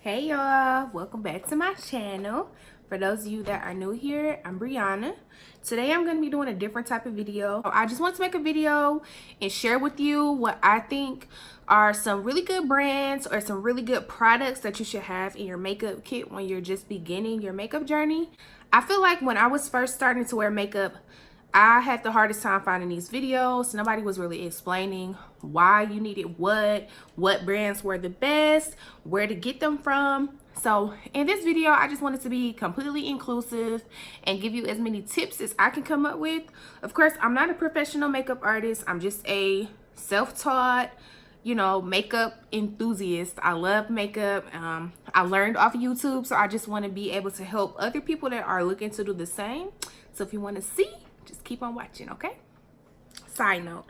Hey y'all, welcome back to my channel. For those of you that are new here, I'm Brianna. Today I'm going to be doing a different type of video. I just want to make a video and share with you what I think are some really good brands or some really good products that you should have in your makeup kit when you're just beginning your makeup journey. I feel like when I was first starting to wear makeup, I had the hardest time finding these videos. Nobody was really explaining why you needed what brands were the best, where to get them from. So in this video, I just wanted to be completely inclusive and give you as many tips as I can come up with. Of course, I'm not a professional makeup artist. I'm just a self-taught, makeup enthusiast. I love makeup. I learned off of YouTube, so I just want to be able to help other people that are looking to do the same. So if you want to see, just keep on watching, okay? Side note,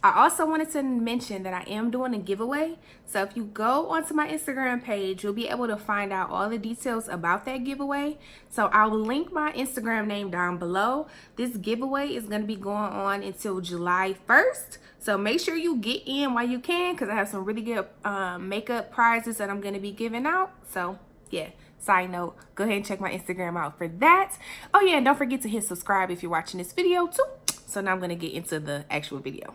I also wanted to mention that I am doing a giveaway. So if you go onto my Instagram page, you'll be able to find out all the details about that giveaway. So I'll link my Instagram name down below. This giveaway is going to be going on until July 1st. So make sure you get in while you can, because I have some really good makeup prizes that I'm going to be giving out. So yeah. Side note, go ahead and check my Instagram out for that. Oh yeah, and don't forget to hit subscribe if you're watching this video too. So now I'm going to get into the actual video.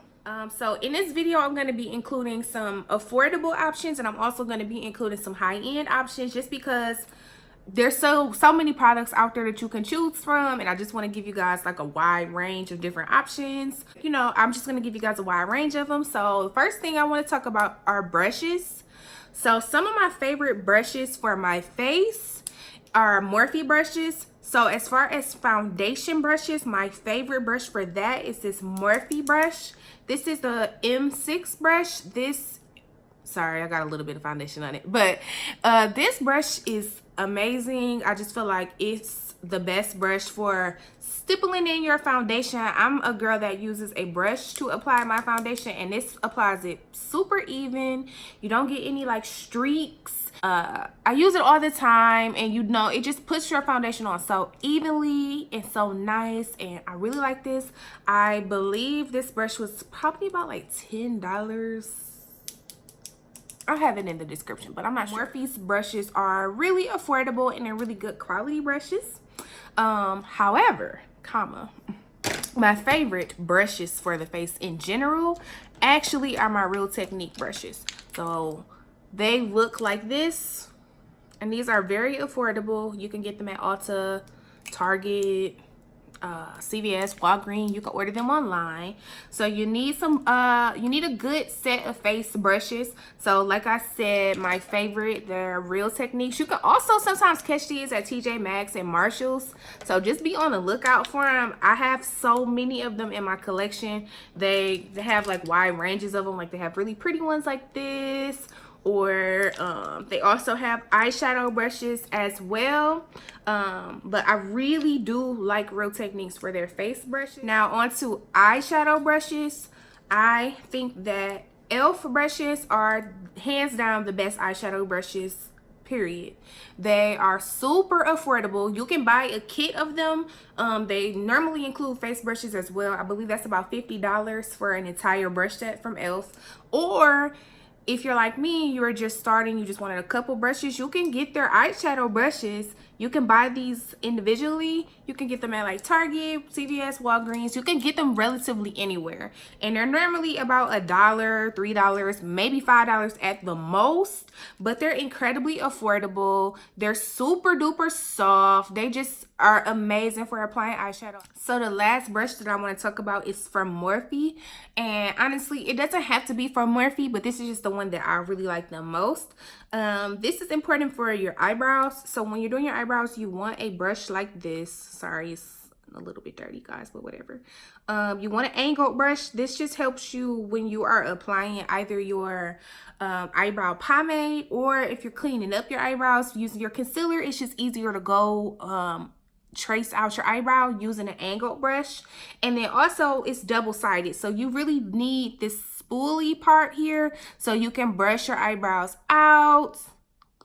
So in this video, I'm going to be including some affordable options, and I'm also going to be including some high-end options, just because there's so many products out there that you can choose from, and I just want to give you guys like a wide range of different options. I'm just going to give you guys a wide range of them. So the first thing I want to talk about are brushes. So some of my favorite brushes for my face are Morphe brushes. So as far as foundation brushes, my favorite brush for that is this Morphe brush. This is the M6 brush. Sorry, I got a little bit of foundation on it, but this brush is amazing. I just feel like it's the best brush for stippling in your foundation. I'm a girl that uses a brush to apply my foundation, and this applies it super even. You don't get any like streaks. I use it all the time, and it just puts your foundation on so evenly and so nice, and I really like this. I believe this brush was probably about like $10. I'll have it in the description, but I'm not sure. Morphe's brushes are really affordable and they're really good quality brushes. However, my favorite brushes for the face in general actually are my Real Technique brushes. So they look like this, and these are very affordable. You can get them at Ulta, Target, CVS, Walgreens. You can order them online. So you need a good set of face brushes. So like I said, my favorite, they're Real Techniques. You can also sometimes catch these at TJ Maxx and Marshalls. So just be on the lookout for them. I have so many of them in my collection. They have like wide ranges of them. Like they have really pretty ones like this, or they also have eyeshadow brushes as well. But I really do like Real Techniques for their face brushes. Now onto eyeshadow brushes. I think that E.L.f. brushes are hands down the best eyeshadow brushes, period. They are super affordable. You can buy a kit of them. They normally include face brushes as well. I believe that's about $50 for an entire brush set from E.L.f. Or if you're like me, you're just starting, you just wanted a couple brushes, you can get their eyeshadow brushes. You can buy these individually. You can get them at like Target, CVS, Walgreens. You can get them relatively anywhere. And they're normally about $1, $3, maybe $5 at the most. But they're incredibly affordable. They're super duper soft. They just are amazing for applying eyeshadow. So the last brush that I want to talk about is from Morphe. And honestly, it doesn't have to be from Morphe, but this is just the one that I really like the most. This is important for your eyebrows. So when you're doing your eyebrows, you want a brush like this. Sorry, it's a little bit dirty, guys, but whatever. You want an angled brush. This just helps you when you are applying either your eyebrow pomade, or if you're cleaning up your eyebrows using your concealer. It's just easier to go trace out your eyebrow using an angled brush. And then also it's double-sided, so you really need this spoolie part here so you can brush your eyebrows out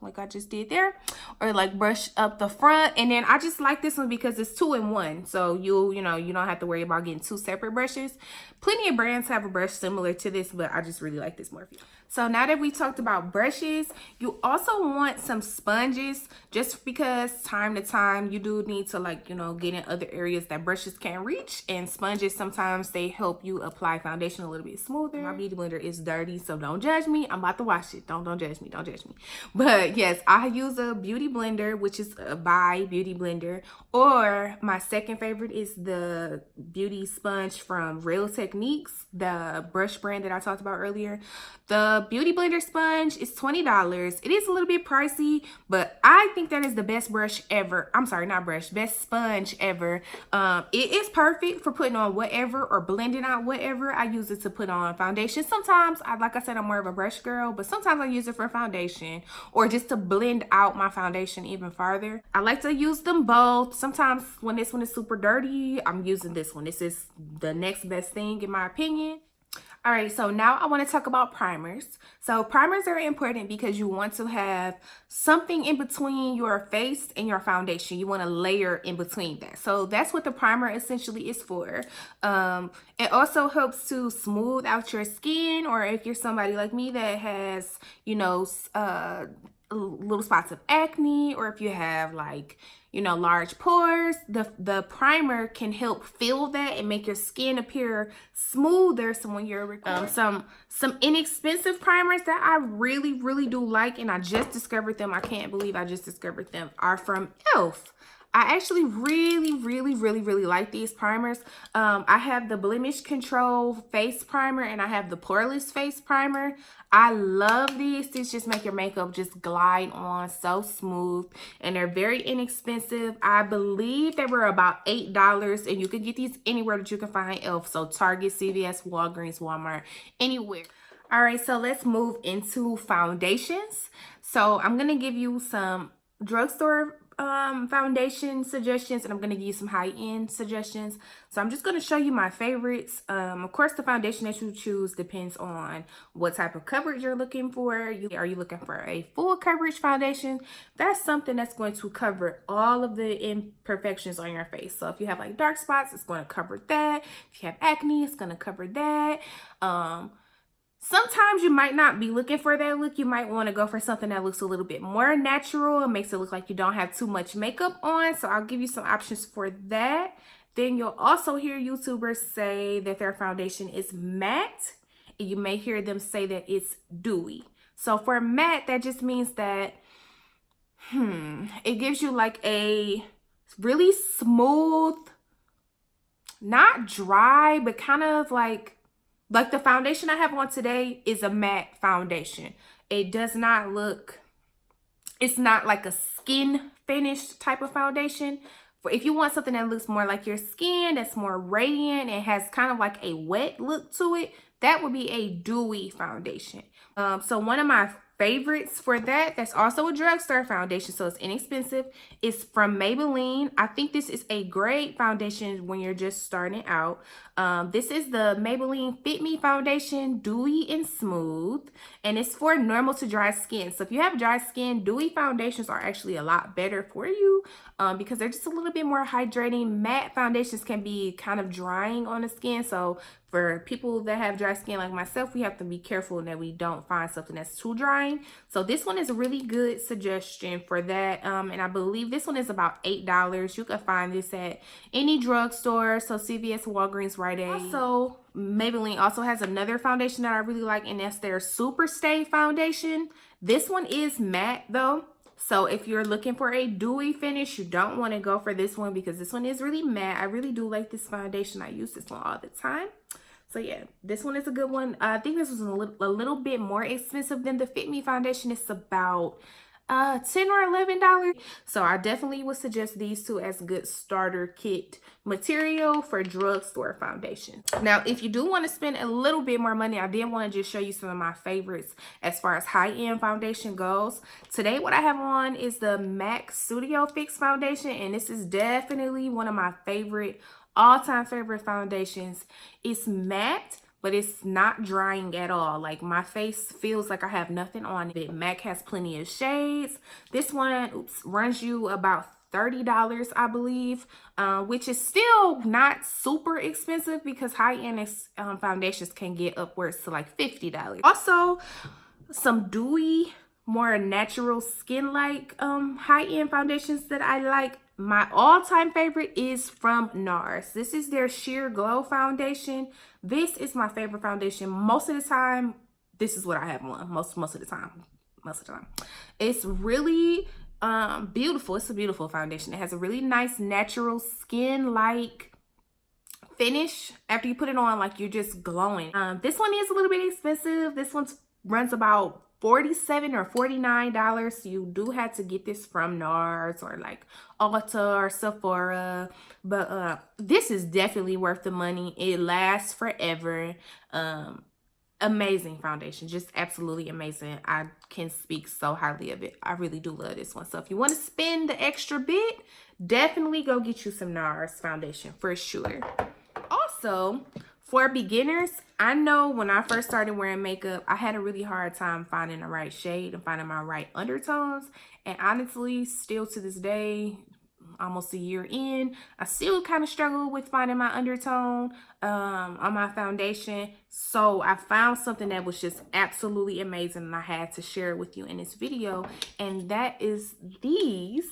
like I just did there, or like brush up the front. And then I just like this one because it's 2-in-1, so you know, you don't have to worry about getting 2 separate brushes. Plenty of brands have a brush similar to this, but I just really like this Morphe. So now that we talked about brushes, you also want some sponges, just because time to time you do need to, like, you know, get in other areas that brushes can't reach, and sponges sometimes they help you apply foundation a little bit smoother. My beauty blender is dirty, so don't judge me. I'm about to wash it. Don't judge me. Don't judge me. But yes, I use a beauty blender, which is a by beauty blender, or my second favorite is the beauty sponge from Real Techniques, the brush brand that I talked about earlier. The beauty blender sponge is $20. It is a little bit pricey, but I think that is the best brush ever. I'm sorry, not brush, best sponge ever. It is perfect for putting on whatever or blending out whatever. I use it to put on foundation. Sometimes, like I said, I'm more of a brush girl, but sometimes I use it for foundation or just to blend out my foundation even farther. I like to use them both. Sometimes when this one is super dirty, I'm using this one. This is the next best thing in my opinion. All right, so now I want to talk about primers. So primers are important because you want to have something in between your face and your foundation. You want to layer in between that. So that's what the primer essentially is for. It also helps to smooth out your skin, or if you're somebody like me that has, you know, little spots of acne, or if you have, like, you know, large pores, the primer can help fill that and make your skin appear smoother. So when you're some inexpensive primers that I really do like, and I just discovered them, I can't believe I just discovered them, are from E.L.f. I actually really like these primers. I have the Blemish Control Face Primer and I have the Poreless Face Primer. I love these. These just make your makeup just glide on so smooth, and they're very inexpensive. I believe they were about $8, and you can get these anywhere that you can find E.L.f. So Target, CVS, Walgreens, Walmart, anywhere. All right, so let's move into foundations. So I'm gonna give you some drugstore foundation suggestions, and I'm going to give you some high-end suggestions. So I'm just going to show you my favorites. Of course, the foundation that you choose depends on what type of coverage you're looking for. Are you looking for a full coverage foundation? That's something that's going to cover all of the imperfections on your face. So if you have like dark spots, it's going to cover that. If you have acne, it's going to cover that. Sometimes you might not be looking for that look. You might want to go for something that looks a little bit more natural and makes it look like you don't have too much makeup on. So I'll give you some options for that. Then you'll also hear YouTubers say that their foundation is matte. And you may hear them say that it's dewy. So for matte, that just means that it gives you like a really smooth, not dry, but kind of like the foundation I have on today is a matte foundation. It does not look, it's not like a skin finished type of foundation. But if you want something that looks more like your skin, that's more radiant and has kind of like a wet look to it, that would be a dewy foundation. So one of my favorites for that's also a drugstore foundation, so it's inexpensive, is from Maybelline. I think this is a great foundation when you're just starting out. This is the Maybelline Fit Me foundation, dewy and smooth, and it's for normal to dry skin. So if you have dry skin, dewy foundations are actually a lot better for you because they're just a little bit more hydrating. Matte foundations can be kind of drying on the skin, so for people that have dry skin like myself, we have to be careful that we don't find something that's too drying. So this one is a really good suggestion for that. And I believe this one is about $8. You can find this at any drugstore. So CVS, Walgreens, Rite Aid. Also, Maybelline also has another foundation that I really like, and that's their Super Stay foundation. This one is matte though. So if you're looking for a dewy finish, you don't want to go for this one because this one is really matte. I really do like this foundation. I use this one all the time. So yeah, this one is a good one. I think this was a little bit more expensive than the Fit Me foundation. It's about $10 or $11. So I definitely would suggest these two as good starter kit material for drugstore foundation. Now, if you do want to spend a little bit more money, I did want to just show you some of my favorites as far as high-end foundation goes. Today, what I have on is the MAC Studio Fix foundation, and this is definitely one of my favorite all-time favorite foundations. It's matte, but it's not drying at all. Like, my face feels like I have nothing on it. MAC has plenty of shades. This one, runs you about $30, I believe, which is still not super expensive because high-end foundations can get upwards to like $50. Also, some dewy, more natural skin-like high-end foundations that I like. My all-time favorite is from Nars. This is their Sheer Glow foundation. This is my favorite foundation. Most of the time, this is what I have on. Most of the time. It's really beautiful. It's a beautiful foundation. It has a really nice natural skin-like finish. After you put it on, like, you're just glowing. This one is a little bit expensive. This one runs about $47 or $49. So you do have to get this from Nars or like Ulta or Sephora, but this is definitely worth the money. It lasts forever. Amazing foundation, just absolutely amazing. I can speak so highly of it. I really do love this one. So if you want to spend the extra bit, definitely go get you some Nars foundation for sure. Also, for beginners, I know when I first started wearing makeup, I had a really hard time finding the right shade and finding my right undertones. And honestly, still to this day, almost a year in, I still kind of struggle with finding my undertone on my foundation. So I found something that was just absolutely amazing, and I had to share it with you in this video. And that is these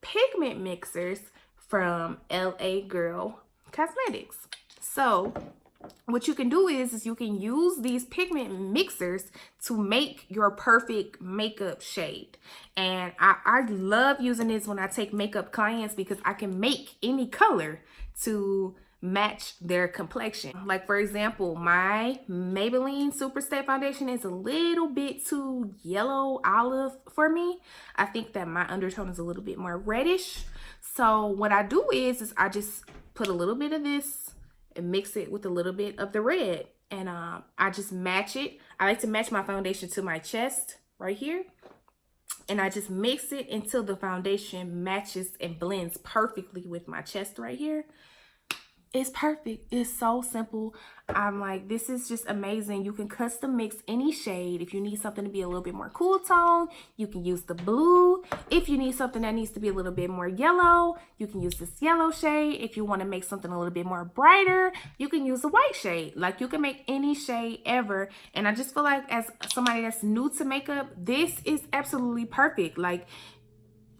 pigment mixers from LA Girl Cosmetics. So what you can do is you can use these pigment mixers to make your perfect makeup shade. And I love using this when I take makeup clients because I can make any color to match their complexion. Like, for example, my Maybelline Superstay foundation is a little bit too yellow olive for me. I think that my undertone is a little bit more reddish. So what I do is I just put a little bit of this and mix it with a little bit of the red, and I just match it. I like to match my foundation to my chest right here, and I just mix it until the foundation matches and blends perfectly with my chest right here. It's perfect. It's so simple. I'm like, this is just amazing. You can custom mix any shade. If you need something to be a little bit more cool tone, you can use the blue. If you need something that needs to be a little bit more yellow, you can use this yellow shade. If you want to make something a little bit more brighter, you can use the white shade. Like, you can make any shade ever. And I just feel like, as somebody that's new to makeup, this is absolutely perfect. Like,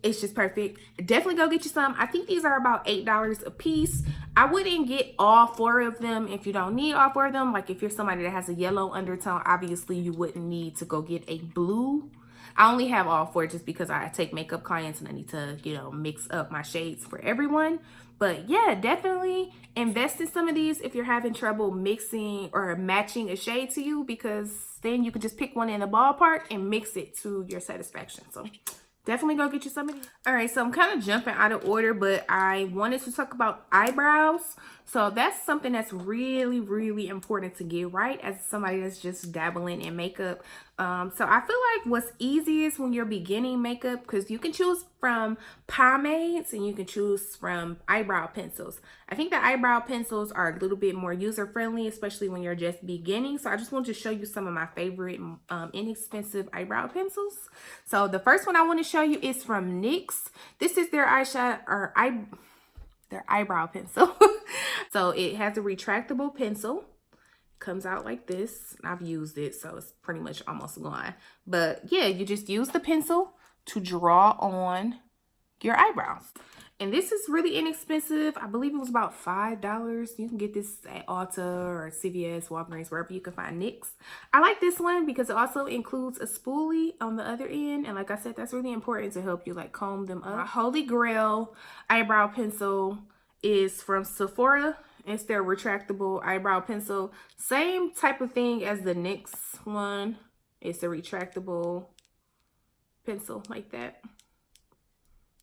it's just perfect. Definitely go get you some. I think these are about $8 a piece. I wouldn't get all 4 of them if you don't need all 4 of them. Like, if you're somebody that has a yellow undertone, obviously you wouldn't need to go get a blue. I only have all 4 just because I take makeup clients and I need to, you know, mix up my shades for everyone. But yeah, definitely invest in some of these if you're having trouble mixing or matching a shade to you, because then you can just pick one in the ballpark and mix it to your satisfaction. So definitely go get you some of these. All right, so I'm kind of jumping out of order, but I wanted to talk about eyebrows. So that's something that's really, really important to get right as somebody that's just dabbling in makeup. So I feel like what's easiest when you're beginning makeup, because you can choose from pomades and you can choose from eyebrow pencils. I think the eyebrow pencils are a little bit more user-friendly, especially when you're just beginning. So I just wanted to show you some of my favorite inexpensive eyebrow pencils. So the first one I want to show you is from NYX. This is their eyeshadow or their eyebrow pencil. So it has a retractable pencil. Comes out like this. I've used it, so it's pretty much almost gone. But yeah, you just use the pencil to draw on your eyebrows. And this is really inexpensive. I believe it was about $5. You can get this at Ulta or CVS, Walgreens, wherever you can find NYX. I like this one because it also includes a spoolie on the other end. And like I said, that's really important to help you like comb them up. My Holy Grail eyebrow pencil is from Sephora. It's their retractable eyebrow pencil. Same type of thing as the NYX one. It's a retractable pencil like that.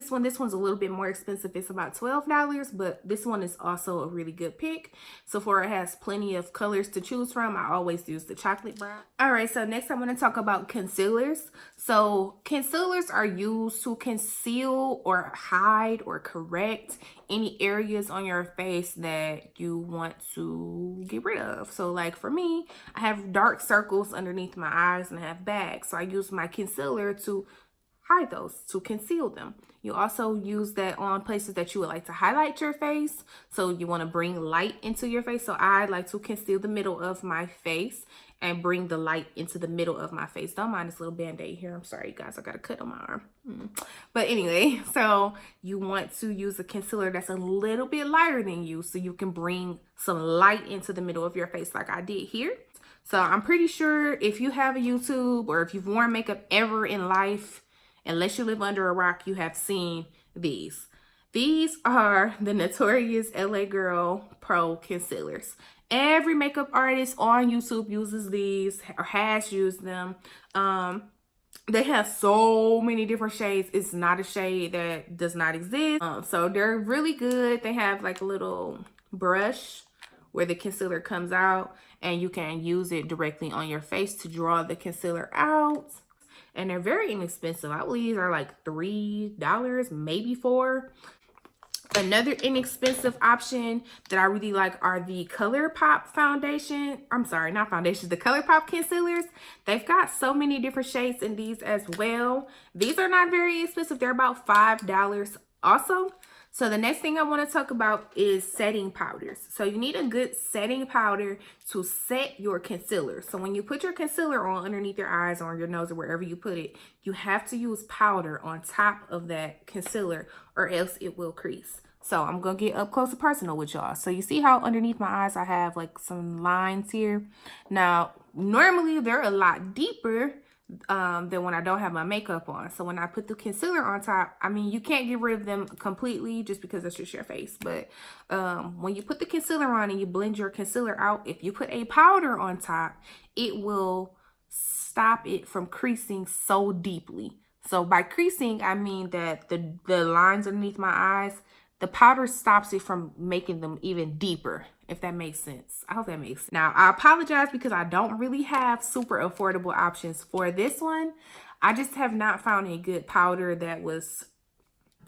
This one's a little bit more expensive. It's about $12, but this one is also a really good pick. Sephora has plenty of colors to choose from. I always use the chocolate brown. All right, so next I'm going to talk about concealers. So concealers are used to conceal or hide or correct any areas on your face that you want to get rid of. So like for me, I have dark circles underneath my eyes and I have bags. So I use my concealer to hide those, to conceal them. You also use that on places that you would like to highlight your face. So you want to bring light into your face. So I like to conceal the middle of my face and bring the light into the middle of my face. Don't mind this little band-aid here. I'm sorry, you guys. I got a cut on my arm. But anyway, so you want to use a concealer that's a little bit lighter than you so you can bring some light into the middle of your face like I did here. So I'm pretty sure if you have a YouTube or if you've worn makeup ever in life, unless you live under a rock, you have seen these. These are the Notorious LA Girl Pro Concealers. Every makeup artist on YouTube uses these or has used them. They have so many different shades. It's not a shade that does not exist. So they're really good. They have like a little brush where the concealer comes out and you can use it directly on your face to draw the concealer out. And they're very inexpensive. I believe these are like $3, maybe $4. Another inexpensive option that I really like are the Colourpop foundation. I'm sorry, not foundations, the Colourpop concealers. They've got so many different shades in these as well. These are not very expensive. They're about $5 also. So the next thing I want to talk about is setting powders. So you need a good setting powder to set your concealer. So when you put your concealer on underneath your eyes or on your nose or wherever you put it, you have to use powder on top of that concealer or else it will crease. So I'm going to get up close and personal with y'all. So you see how underneath my eyes I have like some lines here. Now, normally they're a lot deeper than when I don't have my makeup on. So when I put the concealer on top, I mean, you can't get rid of them completely just because that's just your face. But when you put the concealer on and you blend your concealer out, if you put a powder on top, it will stop it from creasing so deeply. So by creasing, I mean that the lines underneath my eyes, the powder stops it from making them even deeper, if that makes sense. I hope that makes sense. Now, I apologize because I don't really have super affordable options for this one. I just have not found a good powder that was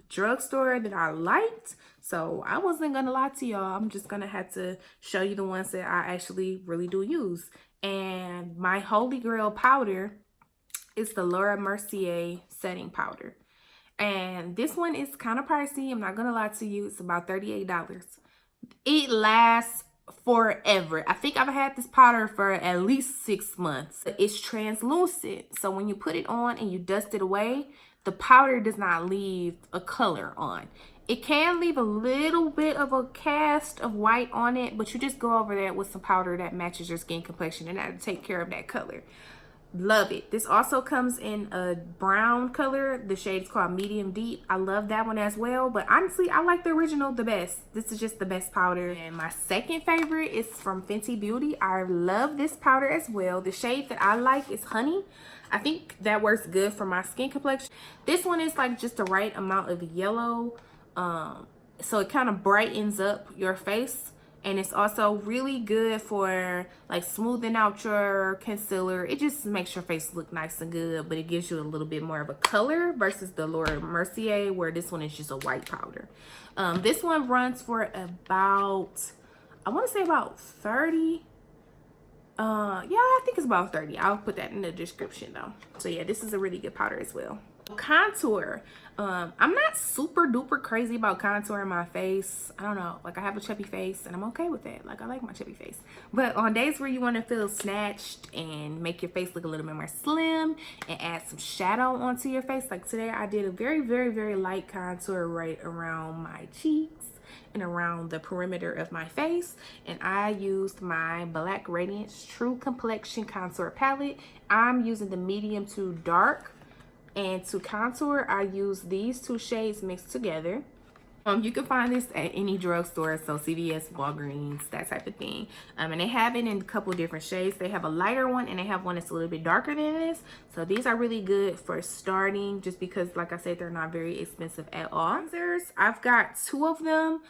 drugstore that I liked. So I wasn't going to lie to y'all. I'm just going to have to show you the ones that I actually really do use. And my holy grail powder is the Mercier setting powder. And this one is kind of pricey. I'm not going to lie to you. It's about $38. It lasts forever. I think I've had this powder for at least 6 months. It's translucent. So when you put it on and you dust it away, the powder does not leave a color on. It can leave a little bit of a cast of white on it, but you just go over that with some powder that matches your skin complexion and that'll take care of that color. Love it. This also comes in a brown color. The shade is called Medium Deep. I love that one as well, but honestly, I like the original the best. This is just the best powder. And my second favorite is from Fenty Beauty. I love this powder as well. The shade that I like is Honey. I think that works good for my skin complexion. This one is like just the right amount of yellow, so it kind of brightens up your face. And it's also really good for like smoothing out your concealer. It just makes your face look nice and good, but it gives you a little bit more of a color versus the Mercier, where this one is just a white powder. This one runs for about, I want to say about 30. Yeah, I think it's about 30. I'll put that in the description though. So yeah, this is a really good powder as well. Contour. I'm not super duper crazy about contouring my face. I don't know, like I have a chubby face and I'm okay with that. Like I like my chubby face, but on days where you want to feel snatched and make your face look a little bit more slim and add some shadow onto your face, like today I did a very light contour right around my cheeks and around the perimeter of my face, and I used my black Radiance True Complexion contour palette. I'm using the medium to dark. And to contour, I use these two shades mixed together. You can find this at any drugstore, so CVS, Walgreens, that type of thing. And they have it in a couple different shades. They have a lighter one and they have one that's a little bit darker than this. So these are really good for starting, just because, like I said, they're not very expensive at all. I've got 2 of them.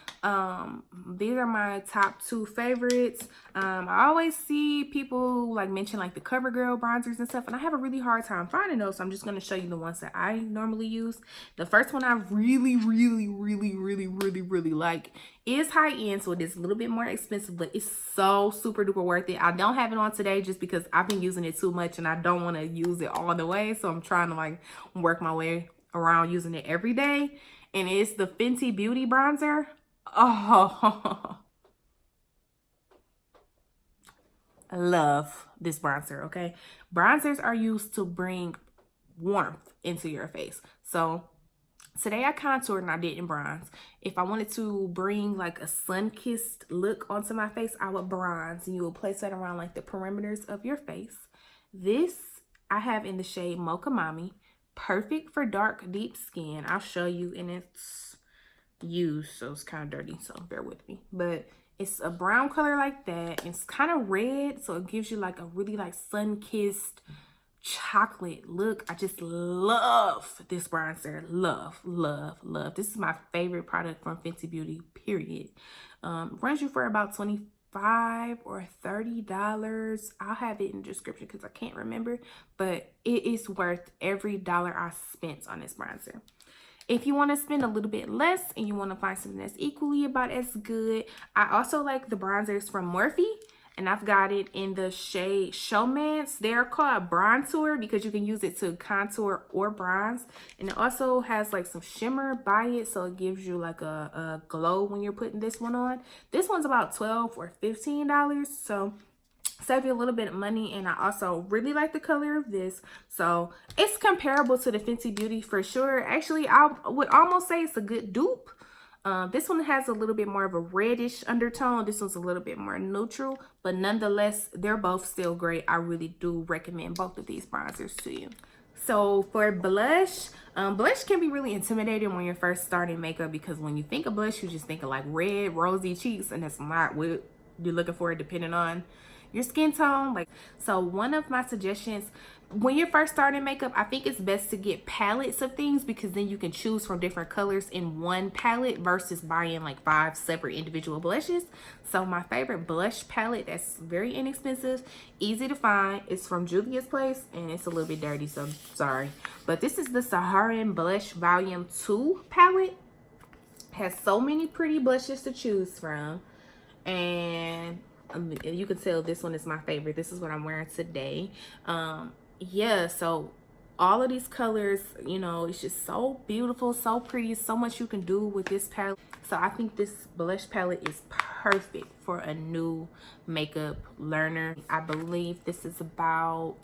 These are my top 2 favorites. I always see people like mention like the CoverGirl bronzers and stuff, and I have a really hard time finding those. So I'm just going to show you the ones that I normally use. The first one I really like is high end, so it is a little bit more expensive, but it's so super duper worth it. I don't have it on today just because I've been using it too much and I don't want to use it all the way, so I'm trying to like work my way around using it every day. And it's the Fenty Beauty bronzer. Oh, I love this bronzer. Okay, bronzers are used to bring warmth into your face. So today I contoured and I didn't bronze. If I wanted to bring like a sun-kissed look onto my face, I would bronze, and you will place that around like the perimeters of your face. This I have in the shade Mocha Mommy. Perfect for dark, deep skin. I'll show you, and it's used, so it's kind of dirty, so bear with me. But it's a brown color like that. It's kind of red, so it gives you like a really like sun-kissed chocolate look. I just love this bronzer. Love. This is my favorite product from Fenty Beauty, period. Runs you for about $25 or $30. I'll have it in the description because I can't remember, but it is worth every dollar I spent on this bronzer. If you want to spend a little bit less and you want to find something that's equally about as good, I also like the bronzers from Morphe. And I've got it in the shade Showmance. They're called Bronzer because you can use it to contour or bronze. And it also has like some shimmer by it, so it gives you like a glow when you're putting this one on. This one's about $12 or $15, so save you a little bit of money. And I also really like the color of this, so it's comparable to the Fenty Beauty for sure. Actually, I would almost say it's a good dupe. This one has a little bit more of a reddish undertone. This one's a little bit more neutral, but nonetheless, they're both still great. I really do recommend both of these bronzers to you. So for blush, blush can be really intimidating when you're first starting makeup, because when you think of blush, you just think of like red, rosy cheeks, and that's not what you're looking for depending on your skin tone. So one of my suggestions when you're first starting makeup, I think it's best to get palettes of things, because then you can choose from different colors in one palette versus buying like 5 separate individual blushes. So my favorite blush palette that's very inexpensive, easy to find, is from Juvia's Place, and it's a little bit dirty, so sorry, but this is the Saharan Blush Volume 2 palette. Has so many pretty blushes to choose from, and you can tell this one is my favorite. This is what I'm wearing today. Yeah, so all of these colors, you know, it's just so beautiful, so pretty, so much you can do with this palette. So I think this blush palette is perfect for a new makeup learner. I believe this is about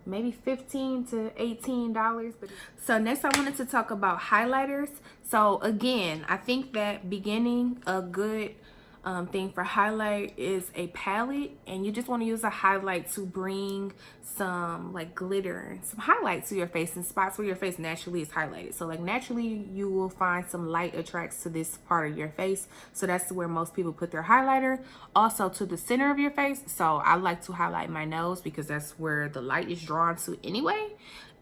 maybe $15 to $18. So next I wanted to talk about highlighters. So again, I think that beginning a good thing for highlight is a palette, and you just want to use a highlight to bring some like glitter and some highlight to your face in spots where your face naturally is highlighted. So like naturally you will find some light attracts to this part of your face, so that's where most people put their highlighter. Also to the center of your face, so I like to highlight my nose because that's where the light is drawn to anyway,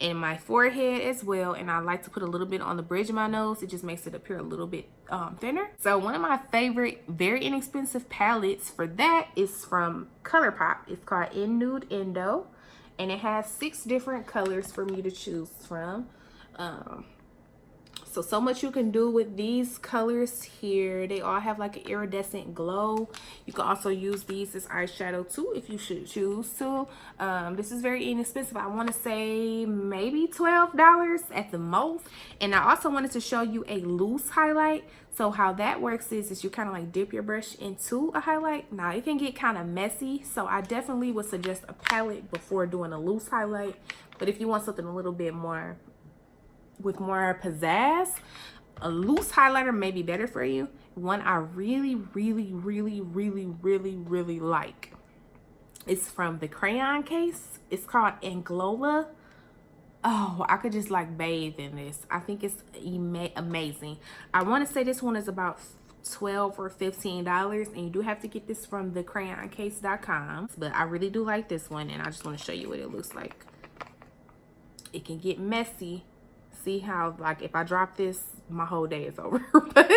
and my forehead as well. And I like to put a little bit on the bridge of my nose. It just makes it appear a little bit thinner. So one of my favorite very inexpensive palettes for that is from Colourpop. It's called In Nude Indo, and it has 6 different colors for me to choose from. So much you can do with these colors here. They all have like an iridescent glow. You can also use these as eyeshadow too if you should choose to. This is very inexpensive. I want to say maybe $12 at the most. And I also wanted to show you a loose highlight. So how that works is you kind of like dip your brush into a highlight. Now it can get kind of messy, so I definitely would suggest a palette before doing a loose highlight. But if you want something a little bit more with more pizzazz, a loose highlighter may be better for you. One I really like is from the crayon case. It's called Anglola. Oh, I could just like bathe in this. I think it's amazing. I want to say this one is about $12 or $15, and you do have to get this from thecrayoncase.com, but I really do like this one, and I just want to show you what it looks like. It can get messy. See how, like, if I drop this, my whole day is over. But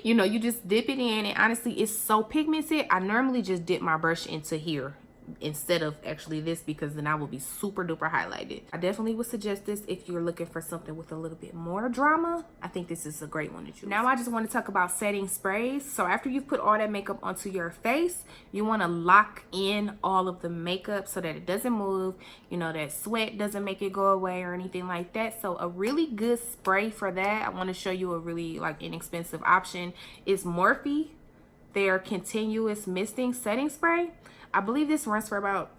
you know, you just dip it in, and honestly, it's so pigmented. I normally just dip my brush into here instead of actually this, because then I will be super duper highlighted. I definitely would suggest this if you're looking for something with a little bit more drama. I think this is a great one to choose. Now I just want to talk about setting sprays. So after you've put all that makeup onto your face, you want to lock in all of the makeup so that it doesn't move, you know, that sweat doesn't make it go away or anything like that. So a really good spray for that, I want to show you a really like inexpensive option, is Morphe, their continuous misting setting spray. I believe this runs for about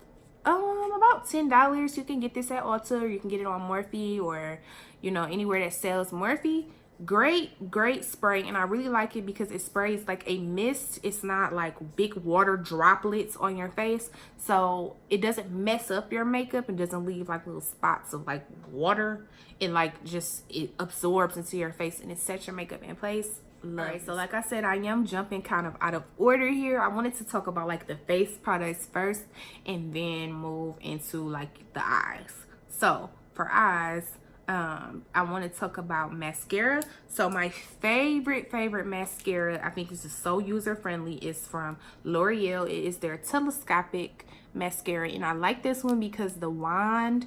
$10. You can get this at Ulta, or you can get it on Morphe, or you know, anywhere that sells Morphe. Great spray, and I really like it because it sprays like a mist. It's not like big water droplets on your face, so it doesn't mess up your makeup and doesn't leave like little spots of like water. It like just, it absorbs into your face and it sets your makeup in place. Alright, so like I said, I am jumping kind of out of order here. I wanted to talk about like the face products first and then move into like the eyes. So for eyes, I want to talk about mascara. So my favorite mascara, I think this is so user friendly, is from L'Oreal. It is their telescopic mascara, and I like this one because the wand,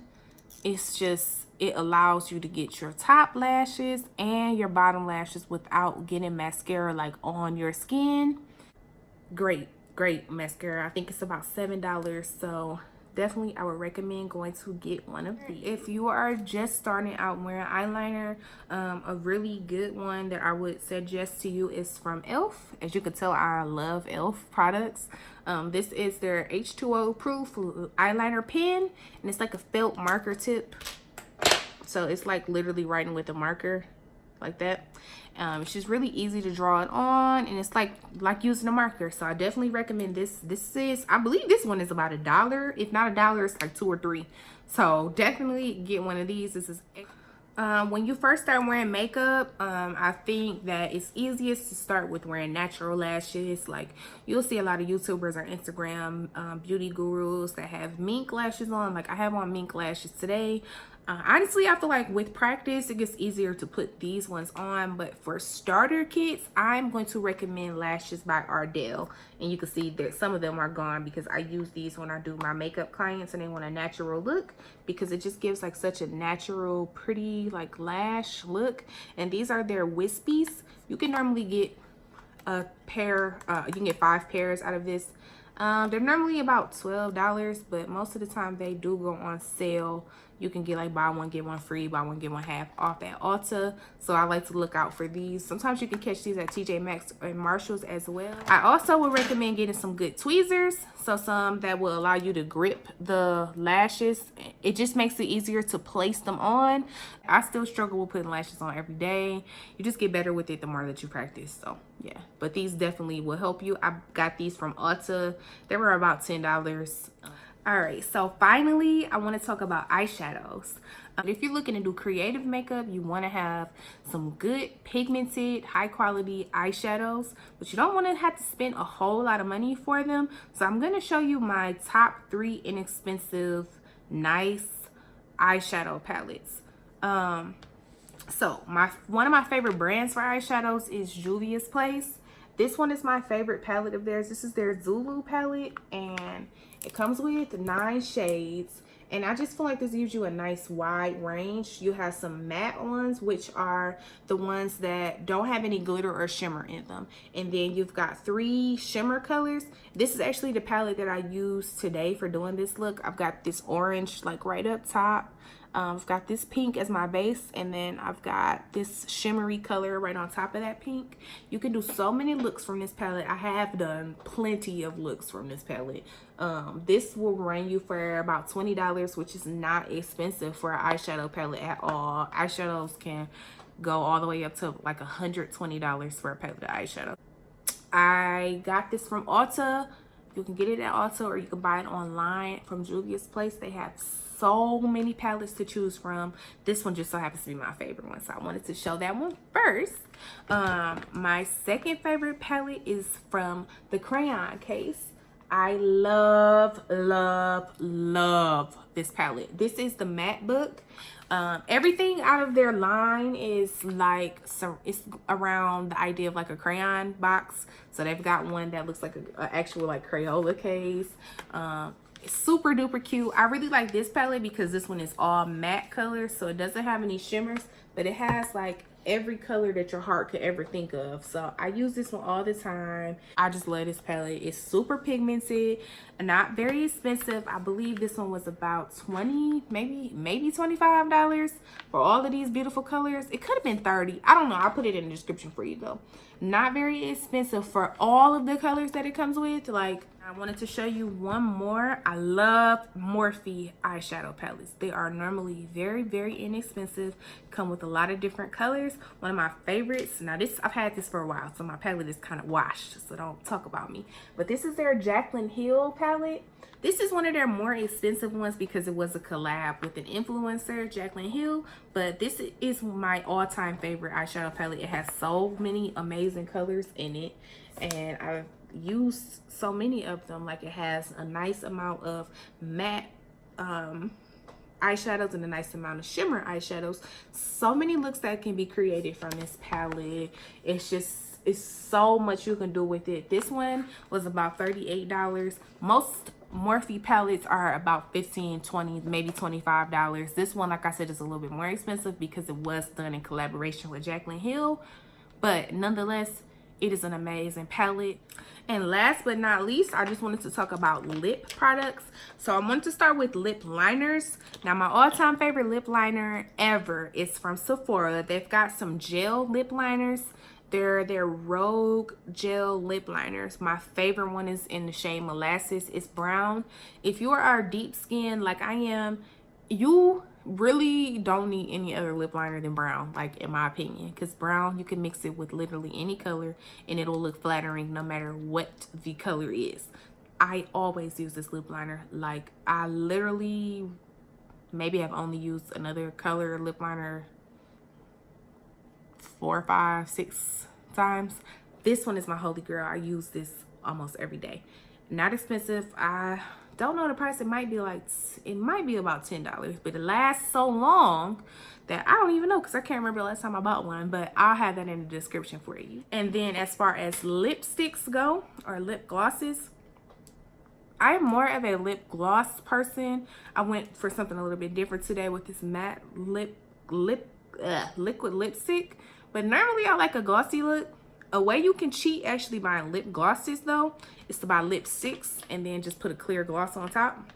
it's just, it allows you to get your top lashes and your bottom lashes without getting mascara like on your skin. Great mascara. I think it's about $7, so definitely I would recommend going to get one of these. If you are just starting out wearing eyeliner, a really good one that I would suggest to you is from E.L.f. As you can tell, I love E.L.f. products. This is their H2O proof eyeliner pen, and it's like a felt marker tip. So it's like literally writing with a marker like that. It's just really easy to draw it on, and it's like using a marker. So I definitely recommend this. This is, I believe this one is about $1. If not $1, it's like $2 or $3. So definitely get one of these. This is when you first start wearing makeup, I think that it's easiest to start with wearing natural lashes. Like you'll see a lot of YouTubers or Instagram beauty gurus that have mink lashes on. Like I have on mink lashes today. Honestly, I feel like with practice, it gets easier to put these ones on. But for starter kits, I'm going to recommend Lashes by Ardell. And you can see that some of them are gone because I use these when I do my makeup clients and they want a natural look, because it just gives like such a natural, pretty like lash look. And these are their wispies. You can normally get a pair, you can get 5 pairs out of this. They're normally about $12, but most of the time they do go on sale. You can get like buy one get one free, buy one get one half off at Ulta. So I like to look out for these. Sometimes you can catch these at TJ Maxx and Marshalls as well. I also would recommend getting some good tweezers, so some that will allow you to grip the lashes. It just makes it easier to place them on. I still struggle with putting lashes on every day. You just get better with it the more that you practice. So yeah, but these definitely will help you. I got these from Ulta. They were about $10. All right, so finally, I want to talk about eyeshadows. If you're looking to do creative makeup, you want to have some good pigmented, high quality eyeshadows, but you don't want to have to spend a whole lot of money for them. So I'm going to show you my top 3 inexpensive, nice eyeshadow palettes. So one of my favorite brands for eyeshadows is Juvia's Place. This one is my favorite palette of theirs. This is their Zulu palette, and it comes with 9 shades. And I just feel like this gives you a nice wide range. You have some matte ones, which are the ones that don't have any glitter or shimmer in them. And then you've got 3 shimmer colors. This is actually the palette that I used today for doing this look. I've got this orange like right up top. I've got this pink as my base, and then I've got this shimmery color right on top of that pink. You can do so many looks from this palette. I have done plenty of looks from this palette. This will run you for about $20, which is not expensive for an eyeshadow palette at all. Eyeshadows can go all the way up to like $120 for a palette of eyeshadow. I got this from Ulta. You can get it at Ulta or you can buy it online from Juvia's Place. They have so many palettes to choose from. This one just so happens to be my favorite one, so I wanted to show that one first. My second favorite palette is from the crayon case. I love this palette. This is the matte book. Everything out of their line is like, so it's around the idea of like a crayon box. So they've got one that looks like an actual like Crayola case. It's super duper cute. I really like this palette because this one is all matte colors, so it doesn't have any shimmers, but it has like every color that your heart could ever think of. So I use this one all the time. I just love this palette. It's super pigmented, not very expensive. I believe this one was about $20, maybe $25 for all of these beautiful colors. It could have been $30. I don't know. I'll put it in the description for you though. Not very expensive for all of the colors that it comes with. Like, I wanted to show you one more. I love Morphe eyeshadow palettes. They are normally very, very inexpensive, come with a lot of different colors. One of my favorites, now this, I've had this for a while, so my palette is kind of washed, so don't talk about me. But this is their Jaclyn Hill palette. This is one of their more expensive ones because it was a collab with an influencer, Jaclyn Hill. But this is my all-time favorite eyeshadow palette. It has so many amazing colors in it, and I've used so many of them. Like, it has a nice amount of matte eyeshadows and a nice amount of shimmer eyeshadows. So many looks that can be created from this palette. It's so much you can do with it. This one was about $38. Most Morphe palettes are about $15, $20, maybe $25. This one, like I said, is a little bit more expensive because it was done in collaboration with Jaclyn Hill, but nonetheless, it is an amazing palette. And last but not least, I just wanted to talk about lip products. So I wanted to start with lip liners. Now, my all-time favorite lip liner ever is from Sephora. They've got some gel lip liners. They're their Rogue gel lip liners. My favorite one is in the shade Molasses. It's brown. If you are deep skin like I am, you really don't need any other lip liner than brown, like, in my opinion, because brown, you can mix it with literally any color and it'll look flattering no matter what the color is. I always use this lip liner. Like, I literally maybe have only used another color lip liner 4, 5, 6 times. This one is my holy grail. I use this almost every day. Not expensive. I don't know the price. It might be about $10, but it lasts so long that I don't even know, because I can't remember the last time I bought one, but I'll have that in the description for you. And then as far as lipsticks go, or lip glosses, I'm more of a lip gloss person. I went for something a little bit different today with this matte liquid lipstick, but normally I like a glossy look. A way you can cheat actually buying lip glosses though is to buy lipsticks and then just put a clear gloss on top.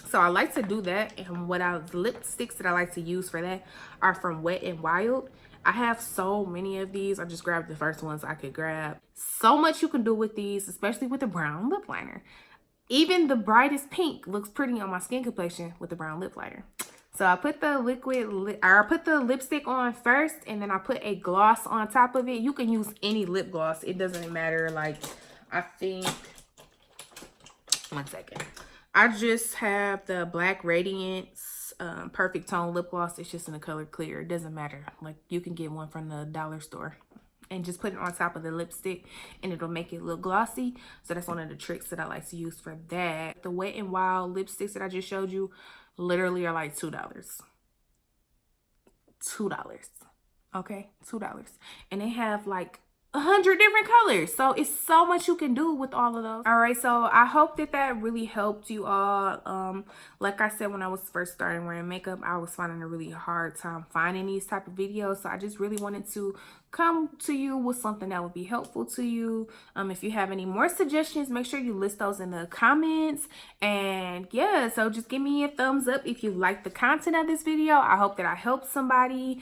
So I like to do that, and the lipsticks that I like to use for that are from Wet n Wild. I have so many of these. I just grabbed the first ones I could grab. So much you can do with these, especially with the brown lip liner. Even the brightest pink looks pretty on my skin complexion with the brown lip liner. So I put the lipstick on first, and then I put a gloss on top of it. You can use any lip gloss. It doesn't matter. Like, I think, one second. I just have the Black Radiance Perfect Tone lip gloss. It's just in the color clear. It doesn't matter. Like, you can get one from the dollar store and just put it on top of the lipstick and it'll make it look glossy. So that's one of the tricks that I like to use for that. The Wet n Wild lipsticks that I just showed you literally are like $2. Okay, $2. And they have like 100 different colors, so it's so much you can do with all of those. All right, so I hope that really helped you all. Like I said, when I was first starting wearing makeup, I was finding a really hard time finding these type of videos, so I just really wanted to come to you with something that would be helpful to you. If you have any more suggestions, make sure you list those in the comments. And yeah, so just give me a thumbs up if you like the content of this video. I hope that I helped somebody.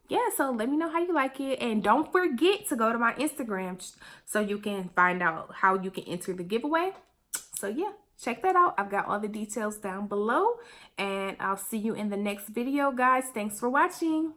Yeah, so let me know how you like it, and don't forget to go to my Instagram so you can find out how you can enter the giveaway. So yeah, check that out. I've got all the details down below, and I'll see you in the next video, guys. Thanks for watching.